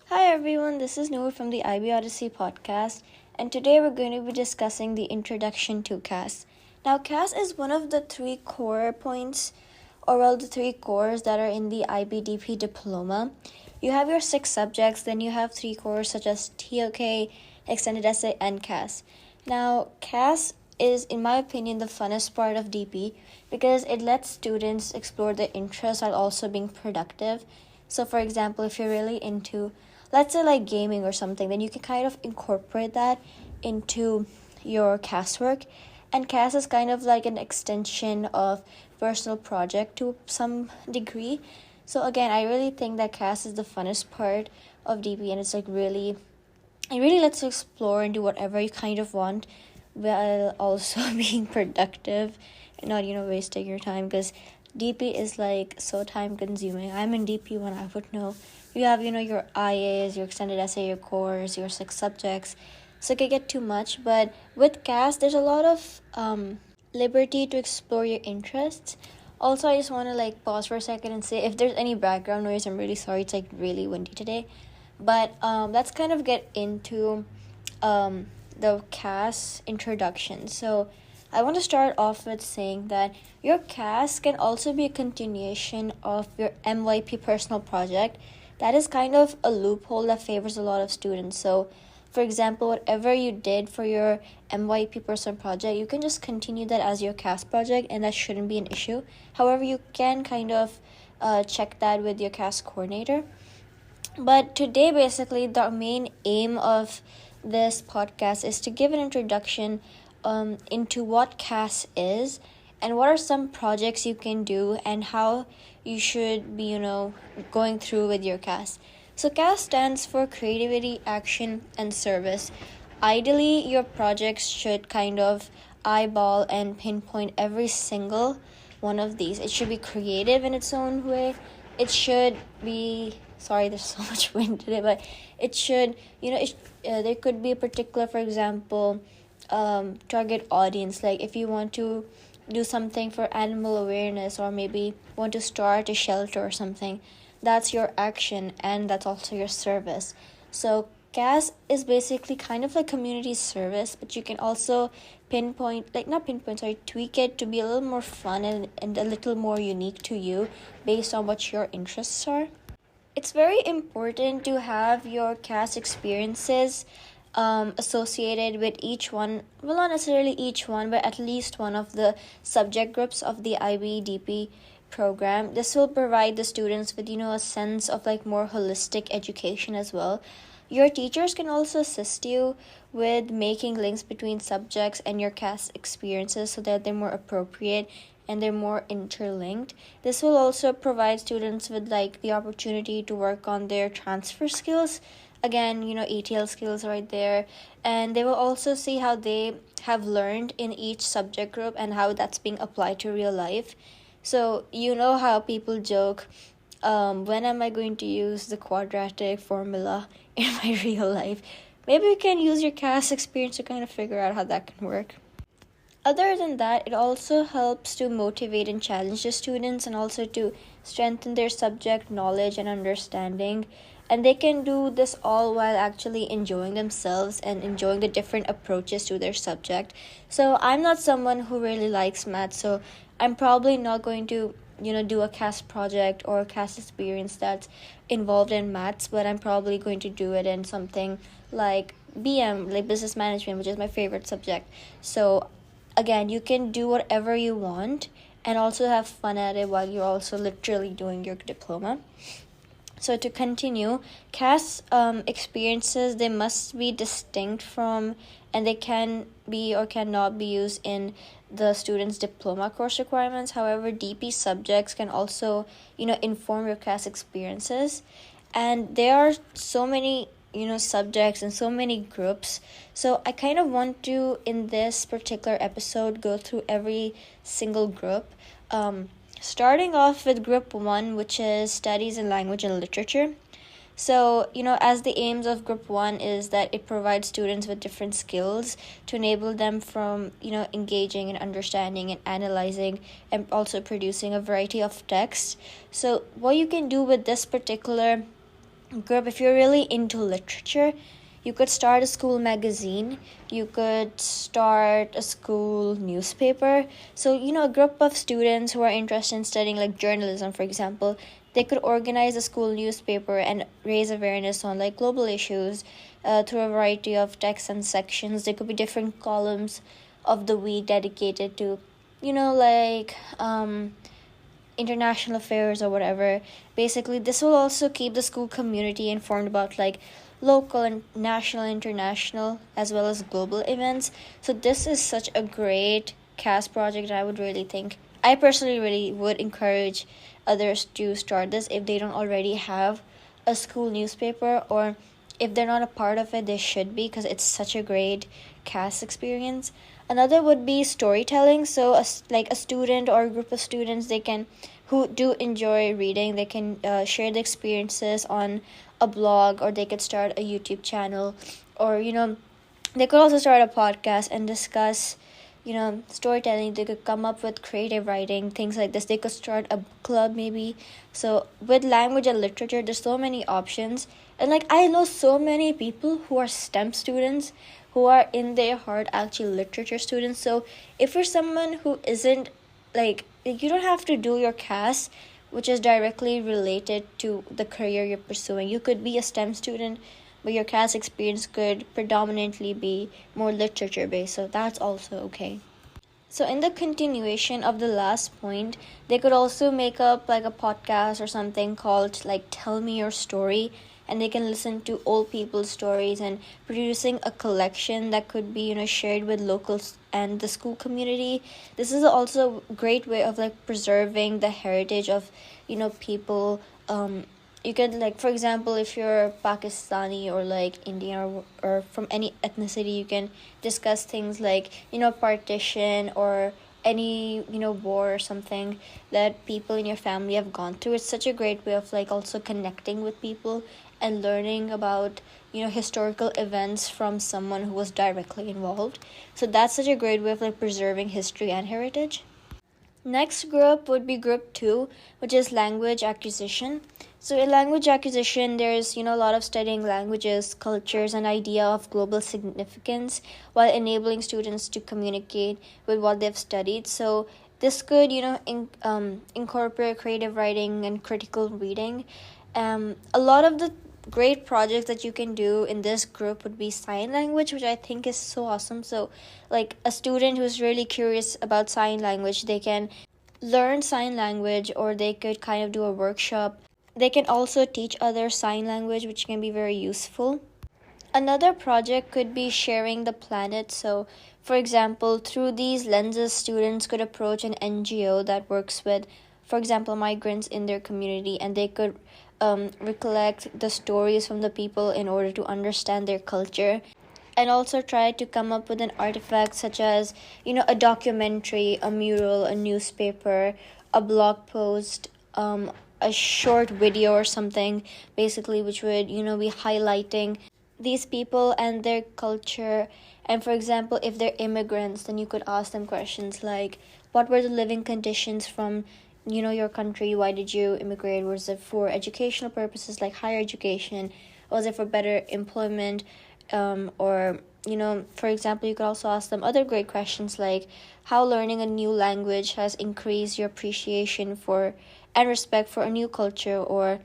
Hi everyone, this is Noor from the IB Odyssey podcast, and today we're going to be discussing the introduction to CAS. Now, CAS is one of the three core points, the three cores that are in the IB Diploma. You have your 6 subjects, then you have 3 cores such as TOK, Extended Essay, and CAS. Now, CAS is, in my opinion, the funnest part of DP because it lets students explore their interests while also being productive. So, for example, if you're really into, let's say, like gaming or something, then you can kind of incorporate that into your CAS work. And CAS is kind of like an extension of personal project to some degree. So again, I really think that CAS is the funnest part of DP, and it really lets you explore and do whatever you kind of want while also being productive and not, wasting your time, because DP is like so time consuming. I'm in DP when I would know. You have, your IAs, your extended essay, your course, your 6 subjects. So it can get too much. But with CAS, there's a lot of liberty to explore your interests. Also, I just want to pause for a second and say if there's any background noise, I'm really sorry. It's really windy today. But let's kind of get into the CAS introduction. So I want to start off with saying that your CAS can also be a continuation of your MYP personal project. That is kind of a loophole that favors a lot of students. So, for example, whatever you did for your MYP personal project, you can just continue that as your CAS project, and that shouldn't be an issue. However, you can kind of check that with your CAS coordinator. But today, basically, the main aim of this podcast is to give an introduction into what CAS is and what are some projects you can do and how you should be, going through with your CAS. So CAS stands for Creativity, Action, and Service. Ideally, your projects should kind of eyeball and pinpoint every single one of these. It should be creative in its own way. It should be, sorry, there's so much wind today, but it should, there could be a particular, for example, target audience. Like if you want to do something for animal awareness, or maybe want to start a shelter or something, that's your action, and that's also your service. So CAS is basically kind of like community service, but you can also tweak it to be a little more fun and a little more unique to you based on what your interests are. It's very important to have your CAS experiences associated with each one, well, not necessarily each one, but at least one of the subject groups of the IB program. This will provide the students with, a sense of more holistic education as well. Your teachers can also assist you with making links between subjects and your CAS experiences so that they're more appropriate and they're more interlinked. This will also provide students with the opportunity to work on their transfer skills. Again, ETL skills right there. And they will also see how they have learned in each subject group and how that's being applied to real life. So, how people joke, when am I going to use the quadratic formula in my real life? Maybe you can use your CAS experience to kind of figure out how that can work. Other than that, it also helps to motivate and challenge the students, and also to strengthen their subject knowledge and understanding. And they can do this all while actually enjoying themselves and enjoying the different approaches to their subject. So I'm not someone who really likes math, so I'm probably not going to, do a CAS project or a CAS experience that's involved in maths, but I'm probably going to do it in something like BM, like business management, which is my favorite subject. So again, you can do whatever you want and also have fun at it while you're also literally doing your diploma. So to continue, CAS experiences, they must be distinct from, and they can be or cannot be used in the student's diploma course requirements. However, DP subjects can also, inform your CAS experiences. And there are so many, subjects and so many groups. So I kind of want to, in this particular episode, go through every single group. Starting off with Group 1, which is Studies in Language and Literature. So, as the aims of Group 1 is that it provides students with different skills to enable them from, engaging and understanding and analyzing and also producing a variety of texts. So what you can do with this particular group, if you're really into literature, you could start a school magazine, you could start a school newspaper. So, a group of students who are interested in studying like journalism, for example, they could organize a school newspaper and raise awareness on like global issues through a variety of texts and sections. There could be different columns of the week dedicated to, like international affairs or whatever. Basically, this will also keep the school community informed about like local and national, international, as well as global events. So this is such a great CAS project. I personally really would encourage others to start this if they don't already have a school newspaper, or if they're not a part of it, they should be, because it's such a great CAS experience. Another would be storytelling. So like a student or a group of students, they can who do enjoy reading, they can share the experiences on a blog, or they could start a YouTube channel, or they could also start a podcast and discuss storytelling. They could come up with creative writing, things like this. They could start a club maybe. So with language and literature, there's so many options. And like I know so many people who are STEM students who are in their heart actually literature students. So if you're someone who isn't like, you don't have to do your CAS which is directly related to the career you're pursuing. You could be a STEM student, but your CAS experience could predominantly be more literature based, so that's also okay. So in the continuation of the last point, they could also make up like a podcast or something called like Tell Me Your Story, and they can listen to old people's stories and producing a collection that could be shared with locals and the school community. This is also a great way of like preserving the heritage of people. You could, like, for example, if you're Pakistani or like Indian or from any ethnicity, you can discuss things like partition or any war or something that people in your family have gone through. It's such a great way of like also connecting with people and learning about historical events from someone who was directly involved. So that's such a great way of like preserving history and heritage. Next group would be group 2, which is language acquisition. So in language acquisition, there's a lot of studying languages, cultures, and idea of global significance while enabling students to communicate with what they've studied. So this could incorporate creative writing and critical reading. A lot of the great projects that you can do in this group would be sign language, which I think is so awesome. So like a student who's really curious about sign language, they can learn sign language, or they could kind of do a workshop. They can also teach others sign language, which can be very useful. Another project could be sharing the planet. So for example, through these lenses, students could approach an NGO that works with, for example, migrants in their community, and they could recollect the stories from the people in order to understand their culture, and also try to come up with an artifact such as a documentary, a mural, a newspaper, a blog post, a short video or something, basically, which would be highlighting these people and their culture. And for example, if they're immigrants, then you could ask them questions like, what were the living conditions from your country? Why did you immigrate? Was it for educational purposes, like higher education? Was it for better employment? Or for example, you could also ask them other great questions like how learning a new language has increased your appreciation for and respect for a new culture, or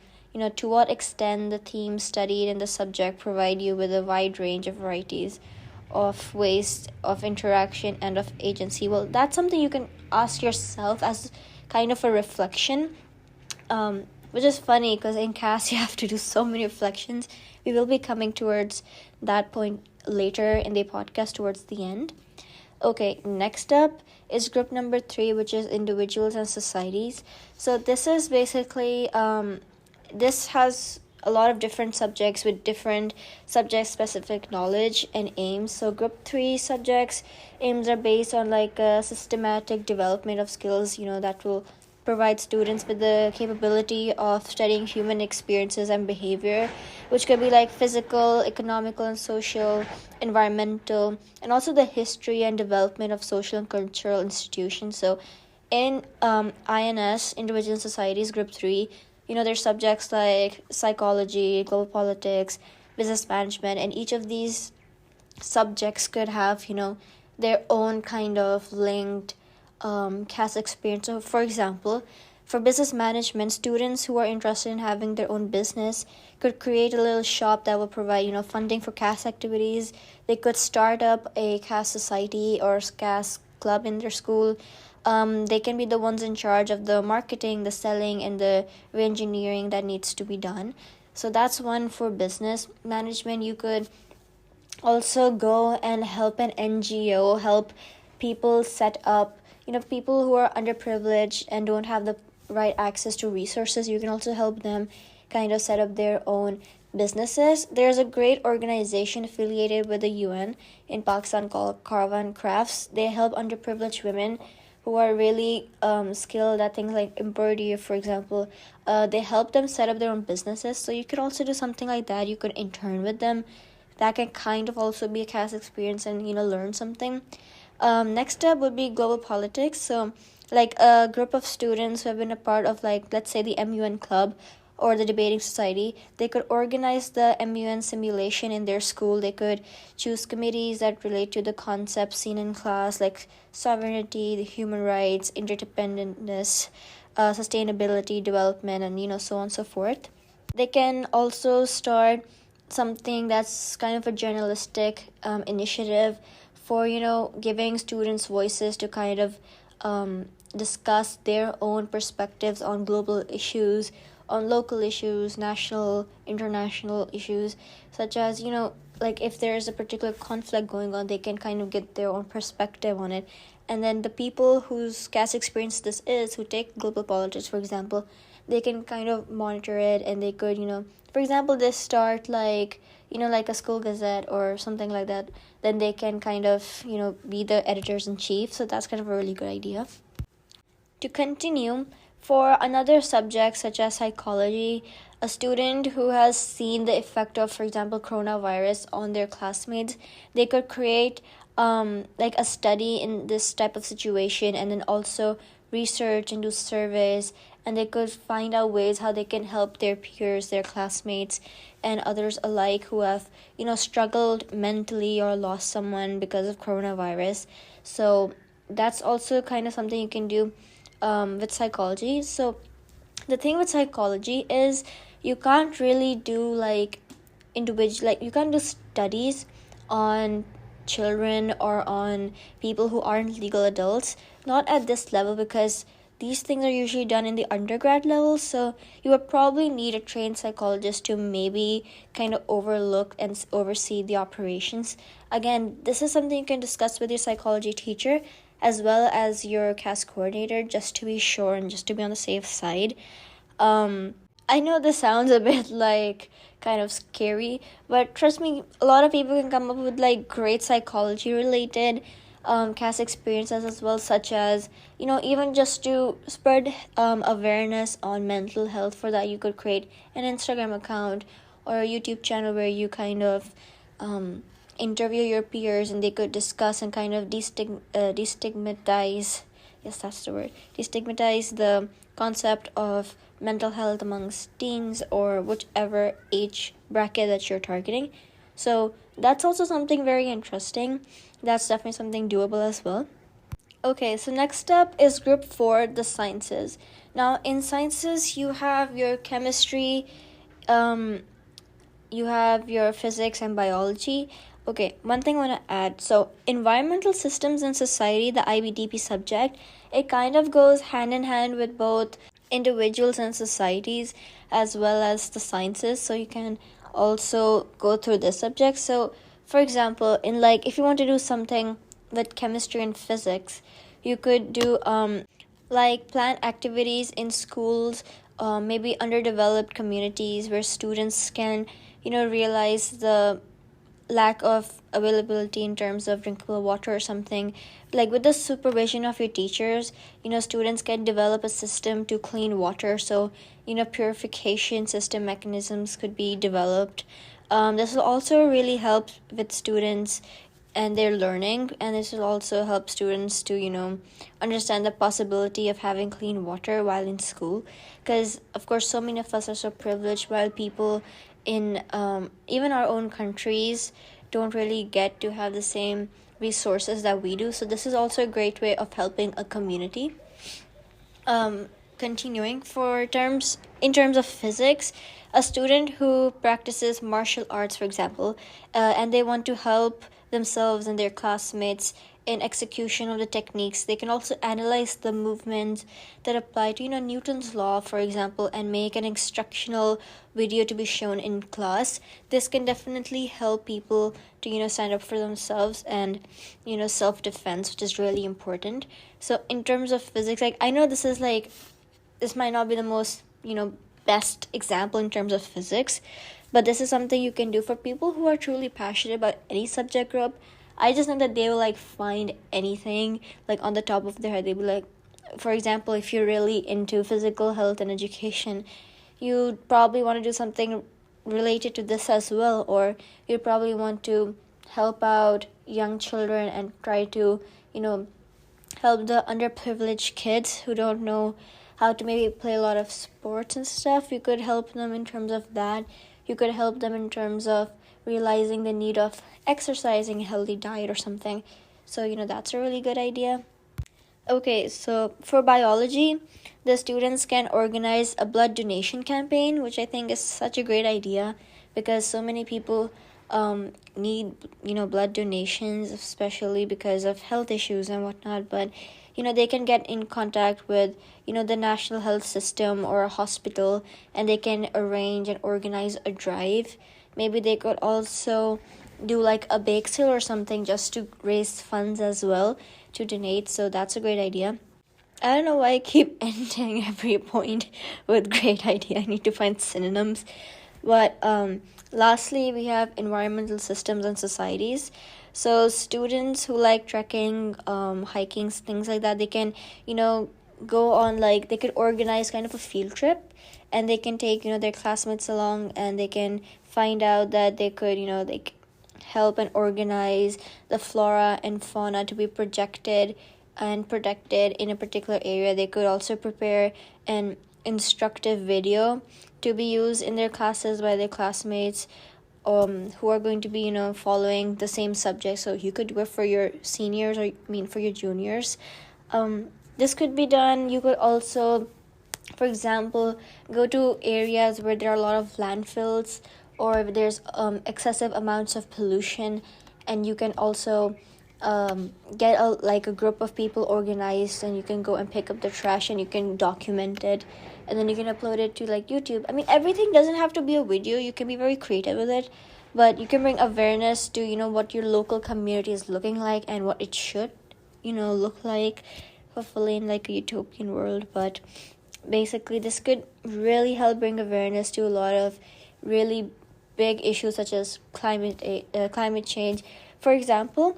to what extent the themes studied in the subject provide you with a wide range of varieties of ways of interaction and of agency. Well, that's something you can ask yourself as kind of a reflection, which is funny because in CAS you have to do so many reflections. We will be coming towards that point later in the podcast towards the end. Okay, next up is group number 3, which is individuals and societies. So this is basically, this has a lot of different subjects with different subject-specific knowledge and aims. So group 3 subjects aims are based on like a systematic development of skills, that will provide students with the capability of studying human experiences and behavior, which could be like physical, economical, and social, environmental, and also the history and development of social and cultural institutions. So in INS, Individual Societies, Group 3, there's subjects like psychology, global politics, business management, and each of these subjects could have, their own kind of linked CAS experience. So, for example, for business management, students who are interested in having their own business could create a little shop that will provide, funding for CAS activities. They could start up a CAS society or CAS club in their school. They can be the ones in charge of the marketing, the selling, and the re-engineering that needs to be done. So that's one for business management. You could also go and help an NGO, help people set up, people who are underprivileged and don't have the right access to resources. You can also help them kind of set up their own businesses. There's a great organization affiliated with the UN in Pakistan called Caravan Crafts. They help underprivileged women who are really skilled at things like embroidery, for example. They help them set up their own businesses. So you could also do something like that. You could intern with them. That can kind of also be a CAS experience and, learn something. Next step would be global politics. So like a group of students who have been a part of, like, let's say the MUN club or the debating society, they could organize the MUN simulation in their school. They could choose committees that relate to the concepts seen in class, like sovereignty, the human rights, interdependentness, sustainability, development, and, so on and so forth. They can also start something that's kind of a journalistic initiative for, giving students voices to kind of discuss their own perspectives on global issues, on local issues, national, international issues, such as, like if there's a particular conflict going on, they can kind of get their own perspective on it. And then the people whose CAS experience this is, who take global politics, for example, they can kind of monitor it, and they could, for example, they start like, like a school gazette or something like that. Then they can kind of, be the editors-in-chief. So that's kind of a really good idea. To continue, for another subject such as psychology, a student who has seen the effect of, for example, coronavirus on their classmates, they could create like a study in this type of situation, and then also research and do surveys, and they could find out ways how they can help their peers, their classmates, and others alike who have, struggled mentally or lost someone because of coronavirus. So that's also kind of something you can do with psychology. So the thing with psychology is you can't really do like you can't do studies on children or on people who aren't legal adults, not at this level, because these things are usually done in the undergrad level. So you would probably need a trained psychologist to maybe kind of overlook and oversee the operations. Again, this is something you can discuss with your psychology teacher as well as your CAS coordinator, just to be sure and just to be on the safe side. I know this sounds a bit like kind of scary, but trust me, a lot of people can come up with like great psychology related CAS experiences as well, such as, even just to spread awareness on mental health. For that, you could create an Instagram account or a YouTube channel where you kind of interview your peers, and they could discuss and kind of destigmatize, yes, that's the word, destigmatize the concept of mental health amongst teens or whichever age bracket that you're targeting. So that's also something very interesting. That's definitely something doable as well. Okay, so next up is group 4, the sciences. Now in sciences, you have your chemistry, you have your physics and biology. Okay, one thing I want to add. So environmental systems and society, the IBDP subject, it kind of goes hand in hand with both individuals and societies as well as the sciences. So you can also go through this subject. So for example, in like if you want to do something with chemistry and physics, you could do like plan activities in schools, maybe underdeveloped communities where students can, realize the lack of availability in terms of drinkable water or something. Like with the supervision of your teachers, students can develop a system to clean water. So, purification system mechanisms could be developed. This will also really help with students and their learning, and this will also help students to understand the possibility of having clean water while in school, because of course so many of us are so privileged, while people in even our own countries don't really get to have the same resources that we do. So this is also a great way of helping a community. Continuing in terms of physics, a student who practices martial arts, for example, and they want to help themselves and their classmates in execution of the techniques, they can also analyze the movements that apply to Newton's law, for example, and make an instructional video to be shown in class. This can definitely help people to stand up for themselves and self-defense, which is really important. So in terms of physics, I know this might not be the most best example in terms of physics, but this is something you can do for people who are truly passionate about any subject group. I just know that they will find anything on the top of their head. They'll be for example, if you're really into physical health and education, you probably want to do something related to this as well, or you probably want to help out young children and try to help the underprivileged kids who don't know how to maybe play a lot of sports and stuff. You could help them in terms of that. You could help them in terms of realizing the need of exercising, a healthy diet or something. So that's a really good idea. Okay, so for biology, the students can organize a blood donation campaign, which I think is such a great idea, because so many people need blood donations, especially because of health issues and whatnot. But they can get in contact with the national health system or a hospital, and they can arrange and organize a drive. Maybe they could also do a bake sale or something just to raise funds as well to donate. So that's a great idea. I don't know why I keep ending every point with great idea. I need to find synonyms. But lastly, we have environmental systems and societies. So students who like trekking, hiking, things like that, they can go on they could organize kind of a field trip, and they can take their classmates along, and they can find out that they could help and organize the flora and fauna to be projected and protected in a particular area. They could also prepare an instructive video to be used in their classes by their classmates who are going to be following the same subject. So you could do it for your seniors, or for your juniors. This could be done. You could also, for example, go to areas where there are a lot of landfills, or if there's excessive amounts of pollution, and you can also get a group of people organized, and you can go and pick up the trash, and you can document it, and then you can upload it to YouTube. I mean, everything doesn't have to be a video. You can be very creative with it, but you can bring awareness to what your local community is looking like and what it should look like, hopefully in a utopian world. But basically, this could really help bring awareness to a lot of really big issues such as climate change. For example,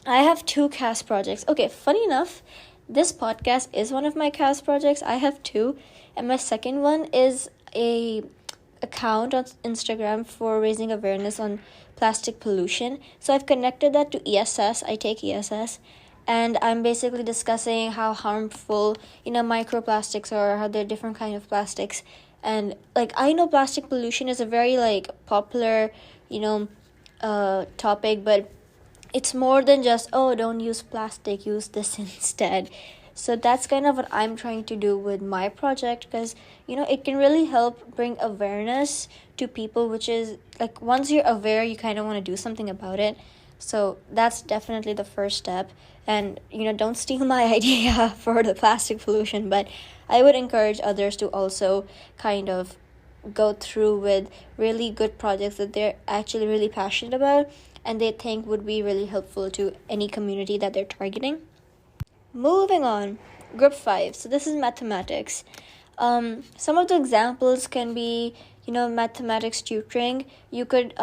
I have 2 CAS projects. Okay, funny enough, this podcast is one of my CAS projects. I have 2, and my second one is a account on Instagram for raising awareness on plastic pollution. So I've connected that to ESS. I take ESS, and I'm basically discussing how harmful microplastics are, how they're different kind of plastics. And I know plastic pollution is a very popular topic, but it's more than just don't use plastic, use this instead. So that's kind of what I'm trying to do with my project, because it can really help bring awareness to people, which is once you're aware, you kind of want to do something about it. So that's definitely the first step. And don't steal my idea for the plastic pollution, but I would encourage others to also kind of go through with really good projects that they're actually really passionate about and they think would be really helpful to any community that they're targeting. Moving on, group 5. So this is mathematics. Some of the examples can be, mathematics tutoring. You could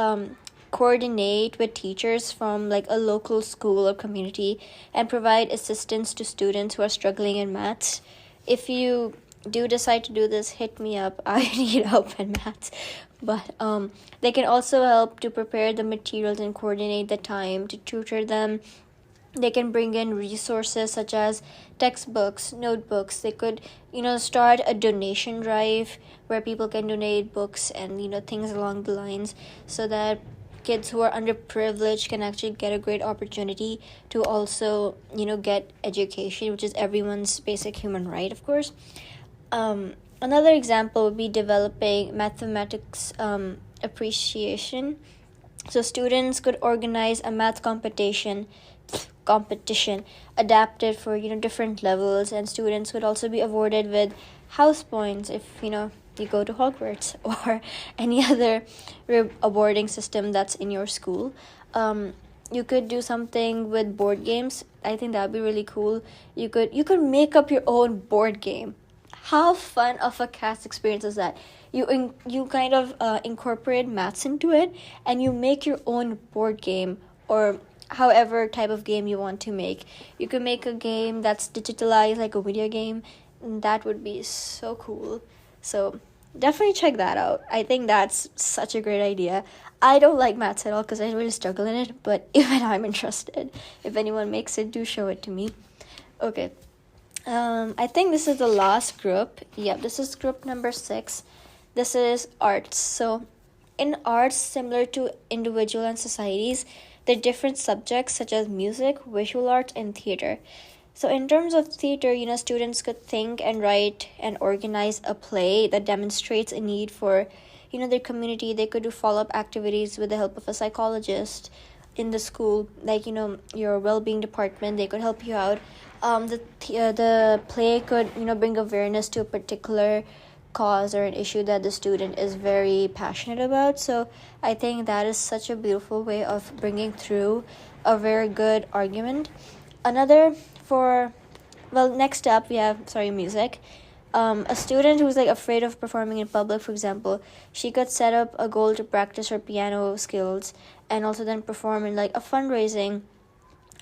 coordinate with teachers from a local school or community and provide assistance to students who are struggling in maths. If you do decide to do this, hit me up. I need help in maths. but they can also help to prepare the materials and coordinate the time to tutor them. They can bring in resources such as textbooks, notebooks. They could, start a donation drive where people can donate books and, things along the lines, so that kids who are underprivileged can actually get a great opportunity to also, get education, which is everyone's basic human right, of course. Another example would be developing mathematics appreciation. So students could organize a math competition adapted for different levels, and students would also be awarded with house points if you go to Hogwarts or any other awarding system that's in your school. You could do something with board games. I think that'd be really cool. You could make up your own board game. How fun of a CAS experience is that? You kind of incorporate maths into it, and you make your own board game, or however type of game you want to make. You can make a game that's digitalized like a video game, and that would be so cool. So definitely check that out. I think that's such a great idea. I don't like maths at all because I really struggle in it, but even I'm interested. If anyone makes it, do show it to me. Okay. I think this is the last group. Yep, this is group number 6. This is arts. So in arts, similar to individual and societies, there are different subjects such as music, visual arts, and theater. So in terms of theater, students could think and write and organize a play that demonstrates a need for, their community. They could do follow-up activities with the help of a psychologist in the school, like, your well-being department. They could help you out. The play could, bring awareness to a particular cause or an issue that the student is very passionate about. So I think that is such a beautiful way of bringing through a very good argument. Next up we have music. A student who's afraid of performing in public, for example, she could set up a goal to practice her piano skills and also then perform in a fundraising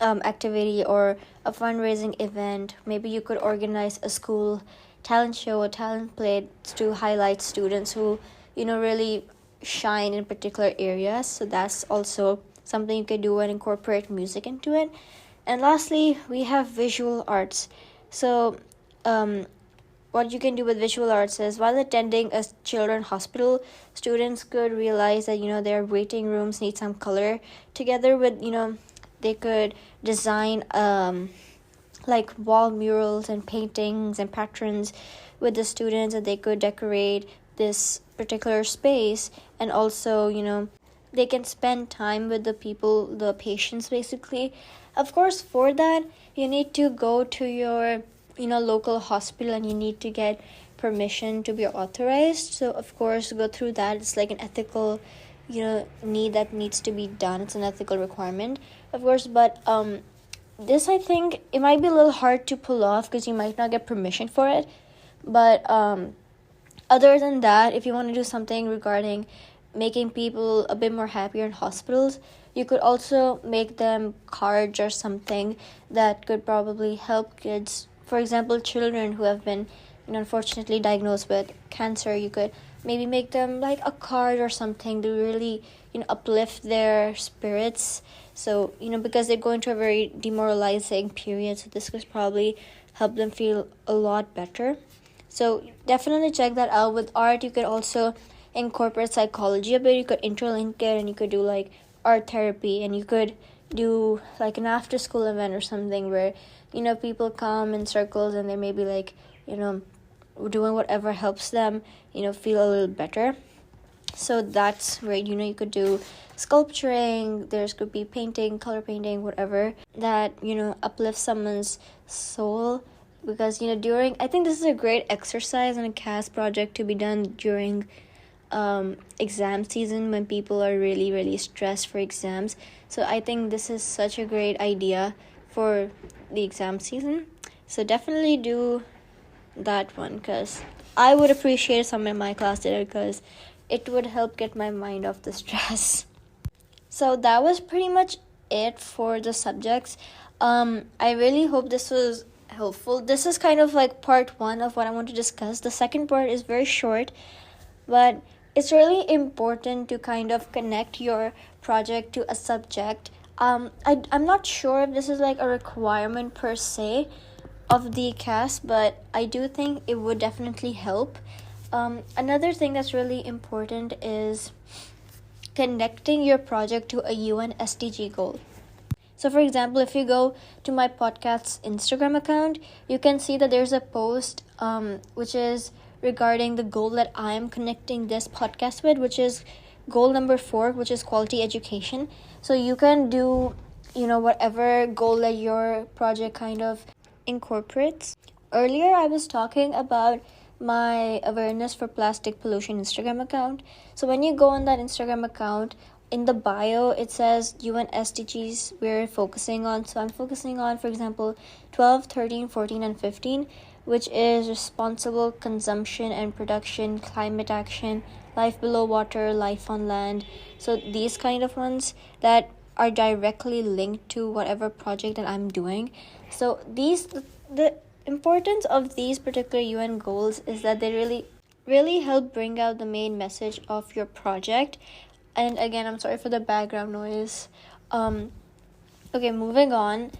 activity or a fundraising event. Maybe you could organize a school talent show or talent play to highlight students who really shine in particular areas. So that's also something you could do and incorporate music into it. And lastly, we have visual arts. So what you can do with visual arts is, while attending a children's hospital, students could realize that their waiting rooms need some color. Together with they could design wall murals and paintings and patterns with the students, and they could decorate this particular space. And also they can spend time with the patients basically. Of course, for that you need to go to your local hospital, and you need to get permission to be authorized. So of course, go through that. It's like an ethical need that needs to be done. It's an ethical requirement, of course. But this, I think, it might be a little hard to pull off because you might not get permission for it. But other than that, if you want to do something regarding making people a bit more happier in hospitals, you could also make them cards or something that could probably help kids. For example, children who have been unfortunately diagnosed with cancer, you could maybe make them a card or something to really uplift their spirits. So because they're going through a very demoralizing period, so this could probably help them feel a lot better. So definitely check that out. With art, you could also incorporate psychology a bit. You could interlink it, and you could do art therapy, and you could do an after school event or something where people come in circles, and they may be doing whatever helps them feel a little better. So that's great. You could do sculpturing, there could be painting, color painting, whatever that uplifts someone's soul. Because during, I think this is a great exercise and a CAS project to be done during exam season, when people are really, really stressed for exams. So I think this is such a great idea for the exam season. So definitely do that one, because I would appreciate if someone in my class did it, because it would help get my mind off the stress. So that was pretty much it for the subjects. I really hope this was helpful. This is kind of part 1 of what I want to discuss. The second part is very short, but it's really important to kind of connect your project to a subject. I'm not sure if this is like a requirement per se of the CAS, but I do think it would definitely help. Another thing that's really important is connecting your project to a UN SDG goal. So, for example, if you go to my podcast's Instagram account, you can see that there's a post which is regarding the goal that I'm connecting this podcast with, which is goal number 4, which is quality education. So you can do, whatever goal that your project kind of incorporates. Earlier, I was talking about my awareness for plastic pollution Instagram account. So when you go on that Instagram account, in the bio, it says UN SDGs we're focusing on. So I'm focusing on, for example, 12, 13, 14, and 15, which is responsible consumption and production, climate action, life below water, life on land. So these kind of ones that are directly linked to whatever project that I'm doing. So the importance of these particular UN goals is that they really help bring out the main message of your project. And again, I'm sorry for the background noise. Okay, moving on.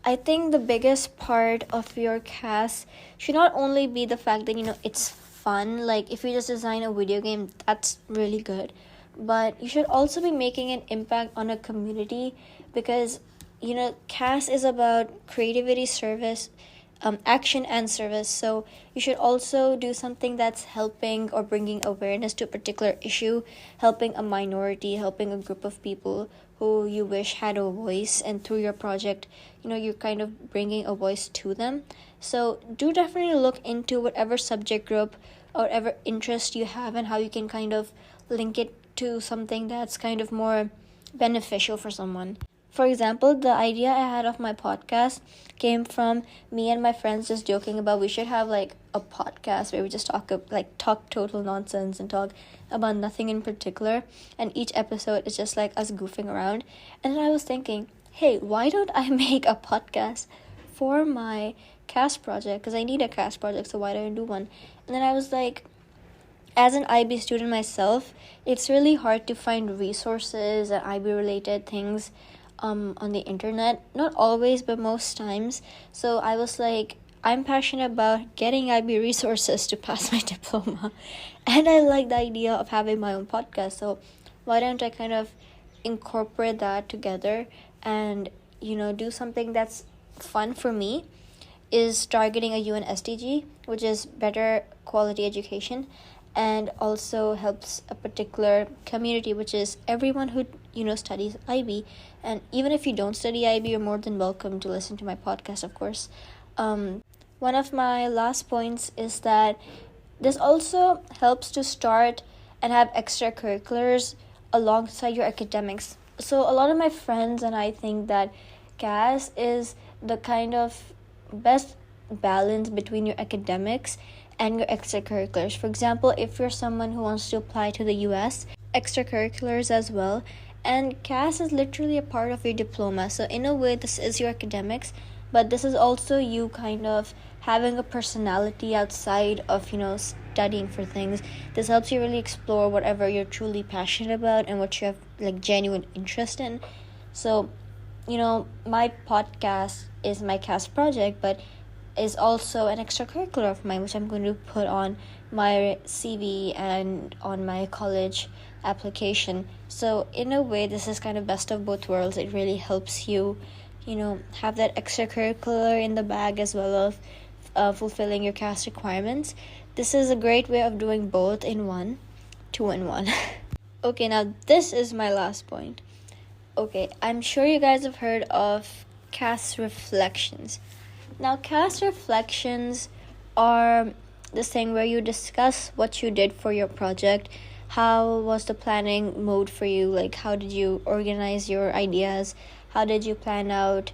I think the biggest part of your CAS should not only be the fact that, it's fun. Like, if you just design a video game, that's really good. But you should also be making an impact on a community because, CAS is about creativity, service, action and service. So you should also do something that's helping or bringing awareness to a particular issue, helping a minority, helping a group of people who you wish had a voice, and through your project, you're kind of bringing a voice to them. So do definitely look into whatever subject group or whatever interest you have and how you can kind of link it to something that's kind of more beneficial for someone. For example, the idea I had of my podcast came from me and my friends just joking about we should have like a podcast where we just talk total nonsense and talk about nothing in particular, and each episode is just like us goofing around. And then I was thinking, hey, why don't I make a podcast for my CAS project? Because I need a CAS project, so why don't I do one? And then I was like, as an IB student myself, it's really hard to find resources and IB related things on the internet. Not always, but most times. So I was like, I'm passionate about getting IB resources to pass my diploma, and I like the idea of having my own podcast. So why don't I kind of incorporate that together and do something that's fun for me, is targeting a UN SDG, which is better quality education, and also helps a particular community, which is everyone who studies IB. And even if you don't study IB, you're more than welcome to listen to my podcast, of course. One of my last points is that this also helps to start and have extracurriculars alongside your academics. So a lot of my friends and I think that CAS is the kind of best balance between your academics and your extracurriculars. For example, if you're someone who wants to apply to the US, extracurriculars as well. And CAS is literally a part of your diploma. So in a way, this is your academics, but this is also you kind of having a personality outside of, studying for things. This helps you really explore whatever you're truly passionate about and what you have like genuine interest in. So, my podcast is my CAS project, but is also an extracurricular of mine, which I'm going to put on my CV and on my college application. So in a way, this is kind of best of both worlds. It really helps you, have that extracurricular in the bag as well of fulfilling your CAS requirements. This is a great way of doing both in one, 2-in-1. Okay, now this is my last point. Okay, I'm sure you guys have heard of CAS reflections. Now, CAS reflections are this thing where you discuss what you did for your project. How was the planning mode for you? Like, how did you organize your ideas? How did you plan out,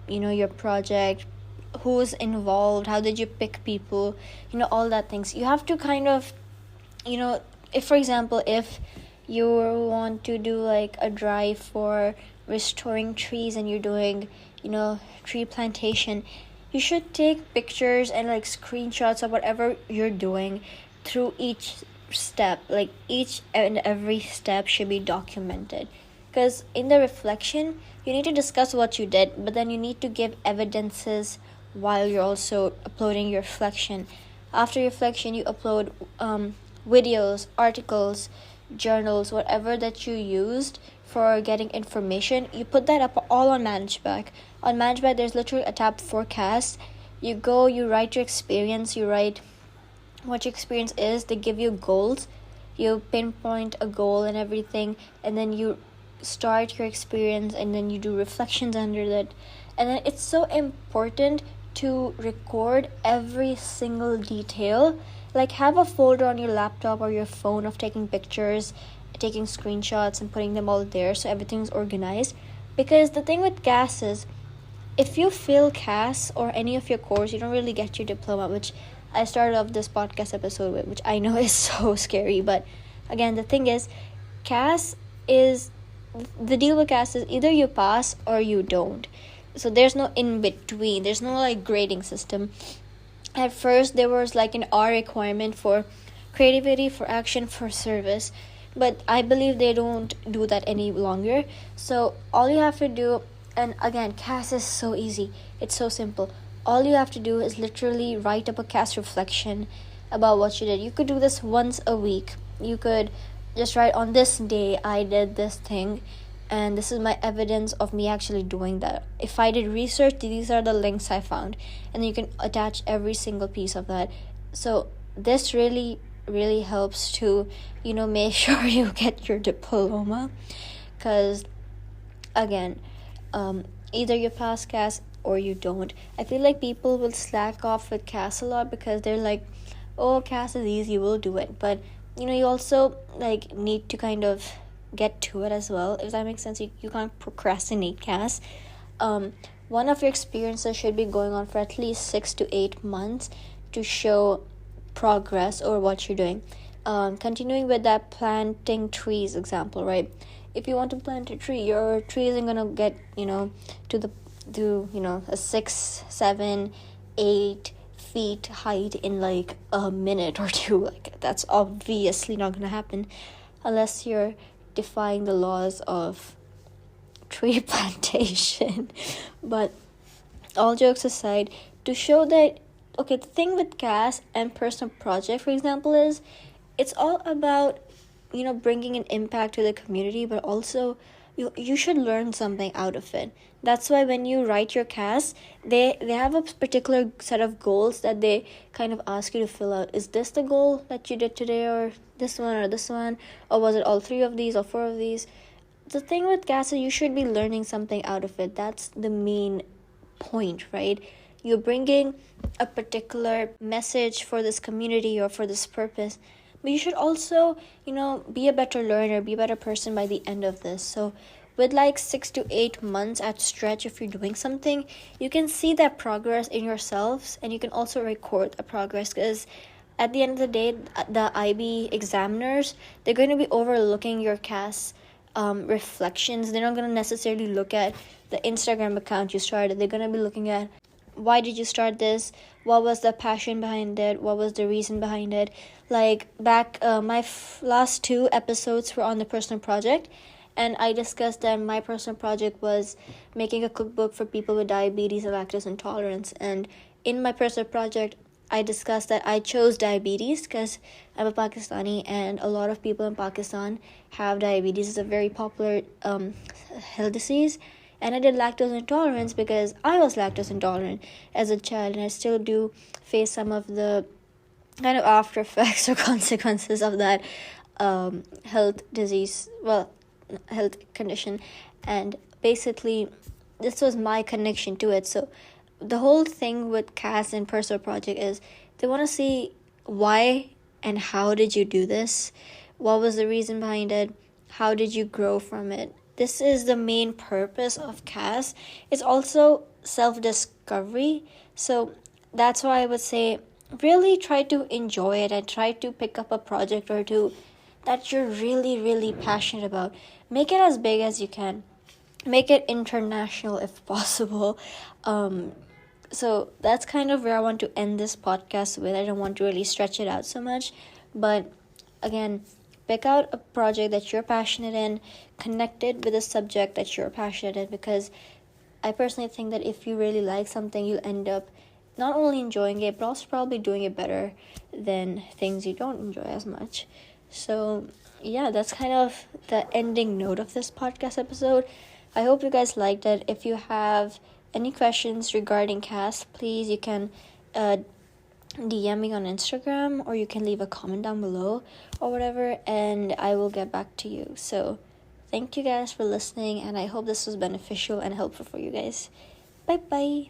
your project? Who's involved? How did you pick people? All that things. You have to kind of, if, for example, if you want to do like a drive for restoring trees and you're doing, tree plantation, you should take pictures and like screenshots of whatever you're doing through each step, like each and every step should be documented. Because in the reflection, you need to discuss what you did, but then you need to give evidences while you're also uploading your reflection. After reflection, you upload videos, articles, journals, whatever that you used for getting information. You put that up all on ManageBack. On ManageBack, there's literally a tab for CAS. You go, you write your experience, you write what your experience is. They give you goals. You pinpoint a goal and everything, and then you start your experience, and then you do reflections under that. And then it's so important to record every single detail. Like, have a folder on your laptop or your phone of taking pictures, taking screenshots, and putting them all there so everything's organized. Because the thing with CAS is, if you fail CAS or any of your course, you don't really get your diploma, which I started off this podcast episode with, which I know is so scary. But again, the thing is, CAS is, the deal with CAS is either you pass or you don't. So there's no in between. There's no like grading system. At first, there was like an R requirement for creativity, for action, for service. But I believe they don't do that any longer. So all you have to do, and again, CAS is so easy. It's so simple. All you have to do is literally write up a CAS reflection about what you did. You could do this once a week. You could just write, on this day, I did this thing, and this is my evidence of me actually doing that. If I did research, these are the links I found. And then you can attach every single piece of that. So this really, really helps to, make sure you get your diploma. Because, again, either you pass CAS or you don't. I feel like people will slack off with CAS a lot because they're like, oh, CAS is easy, we'll do it. But, you also, need to kind of get to it as well, if that makes sense. You can't procrastinate CAS. One of your experiences should be going on for at least 6 to 8 months to show progress or what you're doing. Continuing with that planting trees example, right? If you want to plant a tree, your tree isn't gonna get to a 6, 7, 8 feet height in like a minute or two. Like, that's obviously not gonna happen unless you're defying the laws of tree plantation. But all jokes aside, to show that, okay, the thing with CAS and personal project, for example, is it's all about bringing an impact to the community, but also you should learn something out of it. That's why when you write your CAS, they have a particular set of goals that they kind of ask you to fill out. Is this the goal that you did today, or this one, or was it all 3 of these or 4 of these? The thing with CAS is you should be learning something out of it. That's the main point, right? You're bringing a particular message for this community or for this purpose, but you should also, be a better learner, be a better person by the end of this. So with 6 to 8 months at stretch, if you're doing something, you can see that progress in yourselves, and you can also record the progress, because at the end of the day, the IB examiners, they're going to be overlooking your CAS reflections. They're not going to necessarily look at the Instagram account you started. They're going to be looking at, why did you start this? What was the passion behind it? What was the reason behind it? Back, my last 2 episodes were on the personal project, and I discussed that my personal project was making a cookbook for people with diabetes and lactose intolerance. And in my personal project, I discussed that I chose diabetes because I'm a Pakistani, and a lot of people in Pakistan have diabetes. It's a very popular health disease. And I did lactose intolerance because I was lactose intolerant as a child, and I still do face some of the kind of after effects or consequences of that health condition. And basically, this was my connection to it. So the whole thing with CAS and personal project is they want to see why and how did you do this? What was the reason behind it? How did you grow from it? This is the main purpose of CAS. It's also self-discovery. So that's why I would say really try to enjoy it and try to pick up a project or two that you're really, really passionate about. Make it as big as you can. Make it international if possible. So that's kind of where I want to end this podcast with. I don't want to really stretch it out so much. But again, pick out a project that you're passionate in, connect it with a subject that you're passionate in, because I personally think that if you really like something, you'll end up not only enjoying it, but also probably doing it better than things you don't enjoy as much. So, yeah, that's kind of the ending note of this podcast episode. I hope you guys liked it. If you have any questions regarding CAS, please, you can DM me on Instagram, or you can leave a comment down below or whatever, and I will get back to you. So, thank you guys for listening, and I hope this was beneficial and helpful for you guys. Bye bye.